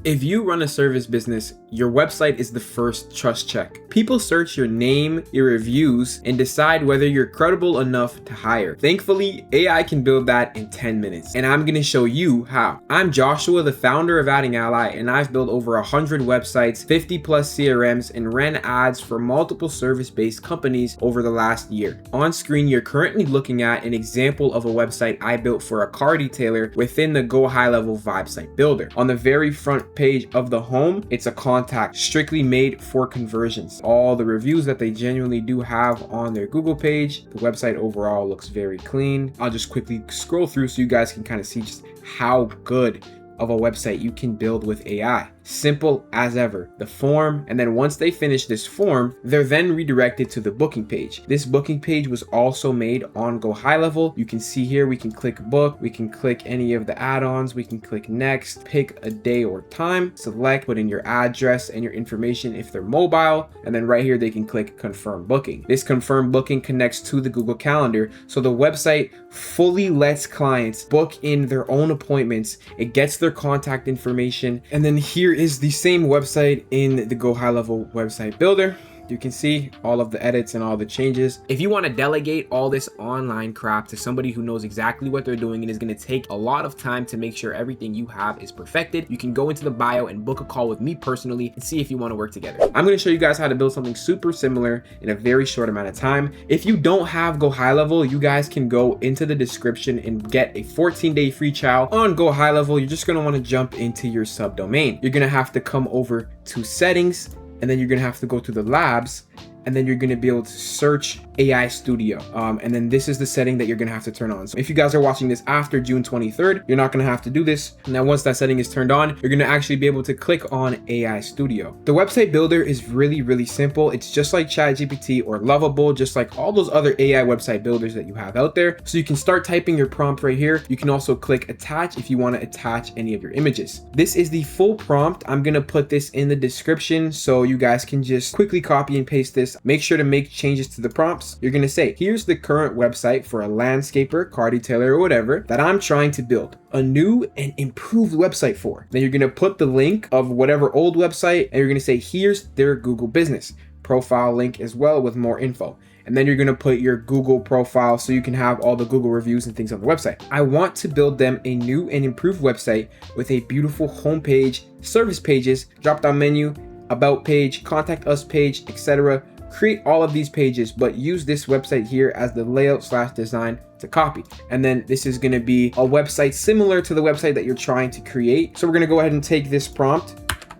If you run a service business, your website is the first trust check. People search your name, your reviews, and decide whether you're credible enough to hire. Thankfully, AI can build that in 10 minutes, and I'm gonna show you how. I'm Joshua, the founder of Adding Ally, and I've built over 100 websites, 50 plus CRMs, and ran ads for multiple service-based companies over the last year. On screen, you're currently looking at an example of a website I built for a car detailer within the GoHighLevel Vibe Site Builder. On the very front page of the home, it's a contact strictly made for conversions. All the reviews that they genuinely do have on their Google page. The website overall looks very clean. I'll just quickly scroll through so you guys can kind of see just how good of a website you can build with AI. Simple as ever. The form, and then once they finish this form, they're then redirected to the booking page. This booking page was also made on GoHighLevel. You can see here, we can click book, we can click any of the add-ons, we can click next, pick a day or time, select, put in your address and your information if they're mobile, and then right here they can click confirm booking. This confirm booking connects to the Google Calendar, so the website fully lets clients book in their own appointments. It gets their contact information, and then here is the same website in the GoHighLevel website builder. You can see all of the edits and all the changes. If you want to delegate all this online crap to somebody who knows exactly what they're doing and is going to take a lot of time to make sure everything you have is perfected, you can go into the bio and book a call with me personally and see if you want to work together. I'm going to show you guys how to build something super similar in a very short amount of time. If you don't have GoHighLevel, you guys can go into the description and get a 14-day free trial on GoHighLevel. You're just going to want to jump into your subdomain. You're going to have to come over to settings, and then you're gonna have to go to the labs, and then you're gonna be able to search AI Studio. And then this is the setting that you're gonna have to turn on. So if you guys are watching this after June 23rd, you're not gonna have to do this. Now, once that setting is turned on, you're gonna actually be able to click on AI Studio. The website builder is really simple. It's just like ChatGPT or Lovable, just like all those other AI website builders that you have out there. So you can start typing your prompt right here. You can also click attach if you wanna attach any of your images. This is the full prompt. I'm gonna put this in the description so you guys can just quickly copy and paste this. Make sure to make changes to the prompts. You're gonna say, here's the current website for a landscaper, car detailer, or whatever that I'm trying to build a new and improved website for. Then you're gonna put the link of whatever old website, and you're gonna say, here's their Google business profile link as well with more info. And then you're gonna put your Google profile so you can have all the Google reviews and things on the website. I want to build them a new and improved website with a beautiful homepage, service pages, drop-down menu, about page, contact us page, etc. Create all of these pages, but use this website here as the layout/design to copy. And then this is gonna be a website similar to the website that you're trying to create. So we're gonna go ahead and take this prompt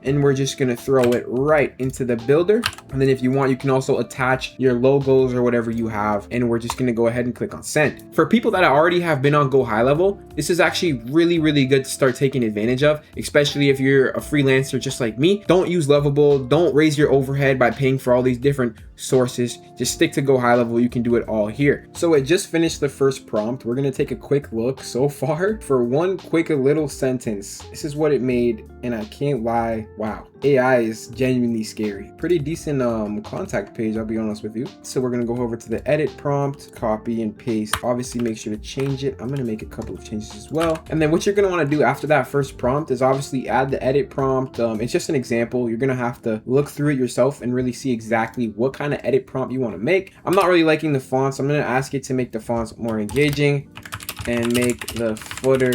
and we're just gonna throw it right into the builder. And then if you want, you can also attach your logos or whatever you have. And we're just gonna go ahead and click on send. For people that already have been on GoHighLevel, this is actually really good to start taking advantage of, especially if you're a freelancer just like me. Don't use Lovable. Don't raise your overhead by paying for all these different sources. Just stick to GoHighLevel. You can do it all here. So it just finished the first prompt. We're gonna take a quick look so far. For one quick little sentence, this is what it made, and I can't lie. Wow, AI is genuinely scary. Pretty decent contact page, I'll be honest with you. So we're gonna go over to the edit prompt, copy and paste. Obviously make sure to change it. I'm gonna make a couple of changes as well. And then what you're gonna wanna do after that first prompt is obviously add the edit prompt. It's just an example. You're gonna have to look through it yourself and really see exactly what kind of edit prompt you wanna make. I'm not really liking the fonts. I'm gonna ask it to make the fonts more engaging and make the footer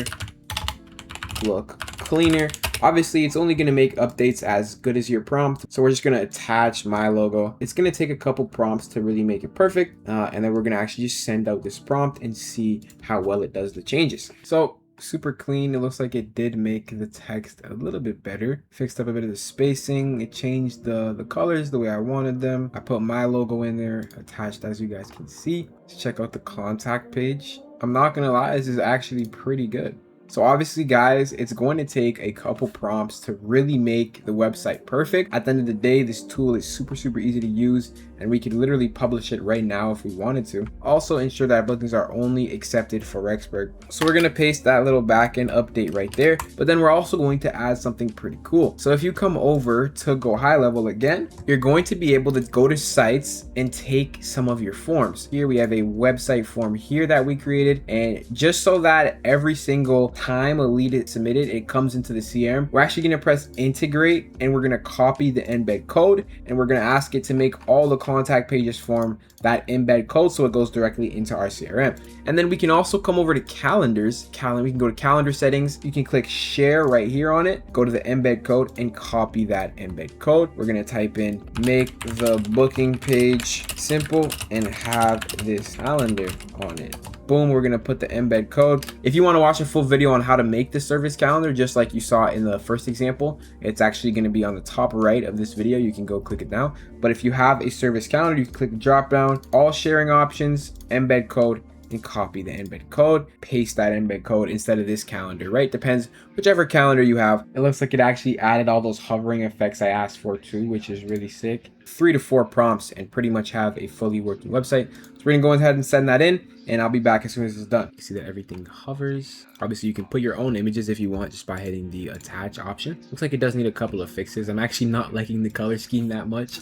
look cleaner. Obviously, it's only going to make updates as good as your prompt. So we're just going to attach my logo. It's going to take a couple prompts to really make it perfect. And then we're going to actually just send out this prompt and see how well it does the changes. So super clean. It looks like it did make the text a little bit better. Fixed up a bit of the spacing. It changed the colors the way I wanted them. I put my logo in there attached, as you guys can see. Let's check out the contact page. I'm not going to lie, this is actually pretty good. So obviously, guys, it's going to take a couple prompts to really make the website perfect. At the end of the day, this tool is super easy to use, and we could literally publish it right now if we wanted to. Also ensure that bookings are only accepted for Rexburg. So we're going to paste that little backend update right there, but then we're also going to add something pretty cool. So if you come over to GoHighLevel again, you're going to be able to go to sites and take some of your forms. Here we have a website form here that we created, and just so that every single time a lead is submitted, it comes into the CRM. We're actually going to press integrate, and we're going to copy the embed code, and we're going to ask it to make all the contact pages form that embed code so it goes directly into our CRM. And then we can also come over to calendars. We can go to calendar settings. You can click share right here on it, go to the embed code and copy that embed code. We're going to type in make the booking page simple and have this calendar on it. Boom, we're gonna put the embed code. If you want to watch a full video on how to make the service calendar, just like you saw in the first example, it's actually gonna be on the top right of this video. You can go click it now. But if you have a service calendar, you can click the drop down, all sharing options, embed code, and copy the embed code, paste that embed code instead of this calendar, right? Depends whichever calendar you have. It looks like it actually added all those hovering effects I asked for too, which is really sick. 3 to 4 prompts and pretty much have a fully working website. So we're gonna go ahead and send that in, and I'll be back as soon as it's done. You see that everything hovers. Obviously you can put your own images if you want just by hitting the attach option. Looks like it does need a couple of fixes. I'm actually not liking the color scheme that much,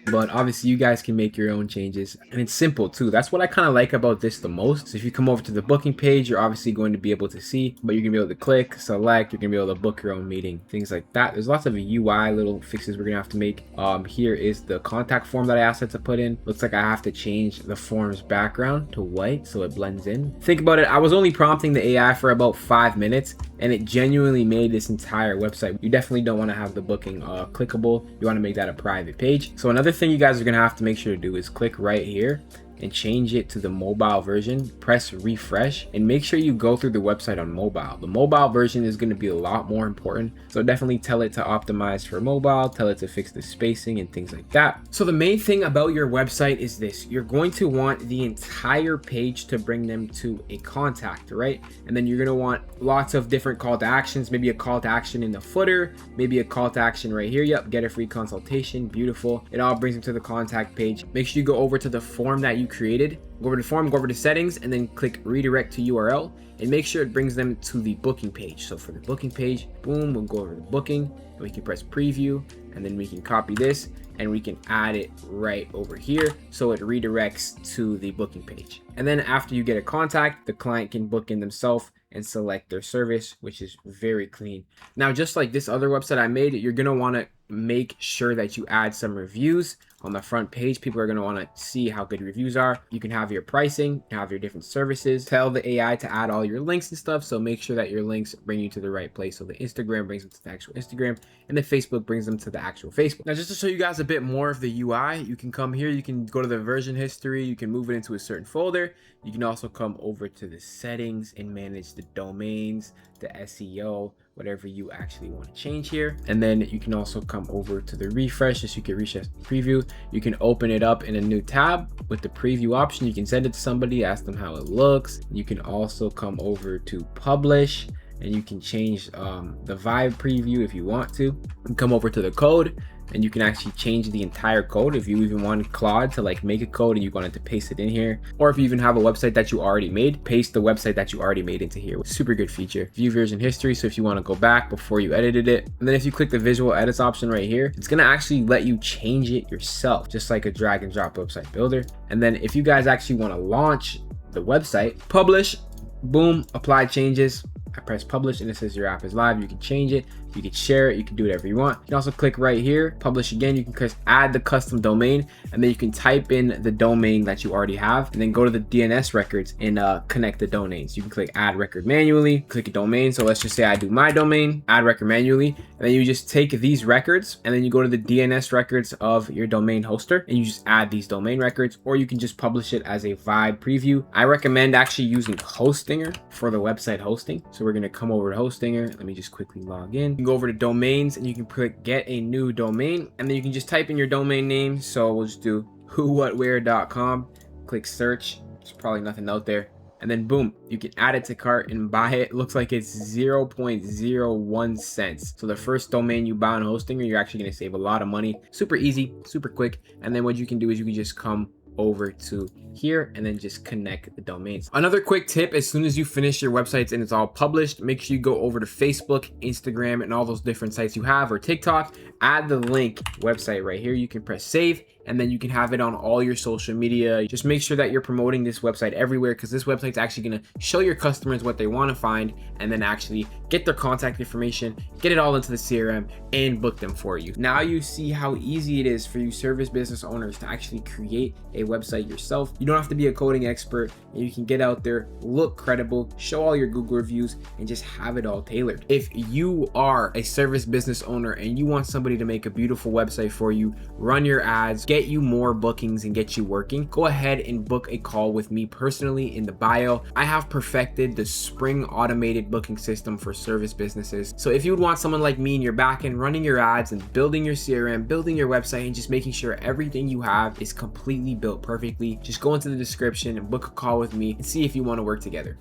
but obviously you guys can make your own changes, and it's simple too. That's what I kind of like about this the most. So if you come over to the booking page, you're obviously going to be able to see, but you're gonna be able to click, select, you're gonna be able to book your own meeting, things like that. There's lots of UI little fixes we're gonna have to make. Here is the contact form that I asked it to put in. Looks like I have to change the form's background to white so it blends in. Think about it, I was only prompting the AI for about 5 minutes and it genuinely made this entire website. You definitely don't want to have the booking clickable. You want to make that a private page. So another thing you guys are going to have to make sure to do is click right here and change it to the mobile version, press refresh, and make sure you go through the website on mobile. The mobile version is going to be a lot more important, so definitely tell it to optimize for mobile, tell it to fix the spacing and things like that. So the main thing about your website is this: you're going to want the entire page to bring them to a contact, right? And then you're going to want lots of different call to actions, maybe a call to action in the footer, maybe a call to action right here. Yep, get a free consultation, beautiful. It all brings them to the contact page. Make sure you go over to the form that you created, go over to form, go over to settings, and then click redirect to URL, and make sure it brings them to the booking page. So for the booking page, boom, we'll go over to booking, and we can press preview, and then we can copy this and we can add it right over here so it redirects to the booking page. And then after you get a contact, the client can book in themselves and select their service, which is very clean. Now, just like this other website I made, you're gonna wanna make sure that you add some reviews on the front page. People are going to want to see how good reviews are. You can have your pricing, have your different services, tell the AI to add all your links and stuff. So make sure that your links bring you to the right place. So the Instagram brings them to the actual Instagram, and the Facebook brings them to the actual Facebook. Now, just to show you guys a bit more of the UI, you can come here, you can go to the version history, you can move it into a certain folder. You can also come over to the settings and manage the domains, the SEO, whatever you actually want to change here. And then you can also come over to the refresh, just so you can refresh the preview. You can open it up in a new tab with the preview option. You can send it to somebody, ask them how it looks. You can also come over to publish, and you can change the vibe preview if you want to. You can come over to the code, and you can actually change the entire code if you even want Claude to like make a code and you wanted to paste it in here. Or if you even have a website that you already made, paste the website that you already made into here. Super good feature. View version history, so if you want to go back before you edited it. And then if you click the visual edits option right here, it's gonna actually let you change it yourself, just like a drag and drop website builder. And then if you guys actually want to launch the website, publish, boom, apply changes. I press publish and it says your app is live. You can change it, you can share it, you can do whatever you want. You can also click right here, publish again. You can click add the custom domain, and then you can type in the domain that you already have, and then go to the DNS records and connect the domains. You can click add record manually, click a domain. So let's just say I do my domain, add record manually, and then you just take these records and then you go to the DNS records of your domain hoster and you just add these domain records, or you can just publish it as a vibe preview. I recommend actually using Hostinger for the website hosting. So we're going to come over to Hostinger. Let me just quickly log in. You can go over to domains and you can click get a new domain, and then you can just type in your domain name. So we'll just do whowhatwhere.com, click search. There's probably nothing out there. And then boom, you can add it to cart and buy it. It looks like it's 0.01 cents. So the first domain you buy on Hostinger, you're actually going to save a lot of money. Super easy, super quick. And then what you can do is you can just come over to here and then just connect the domains. Another quick tip: as soon as you finish your websites and it's all published, make sure you go over to Facebook, Instagram, and all those different sites you have, or TikTok, add the link website right here. You can press save and then you can have it on all your social media. Just make sure that you're promoting this website everywhere, because this website's actually going to show your customers what they want to find, and then actually get their contact information, get it all into the CRM, and book them for you. Now you see how easy it is for you service business owners to actually create a website yourself. You don't have to be a coding expert, and you can get out there, look credible, show all your Google reviews, and just have it all tailored. If you are a service business owner and you want somebody to make a beautiful website for you, run your ads, get you more bookings, and get you working, go ahead and book a call with me personally in the bio. I have perfected the Spring automated booking system for service businesses. So if you would want someone like me in your backend running your ads and building your CRM, building your website, and just making sure everything you have is completely built perfectly, just go into the description and book a call with me and see if you want to work together.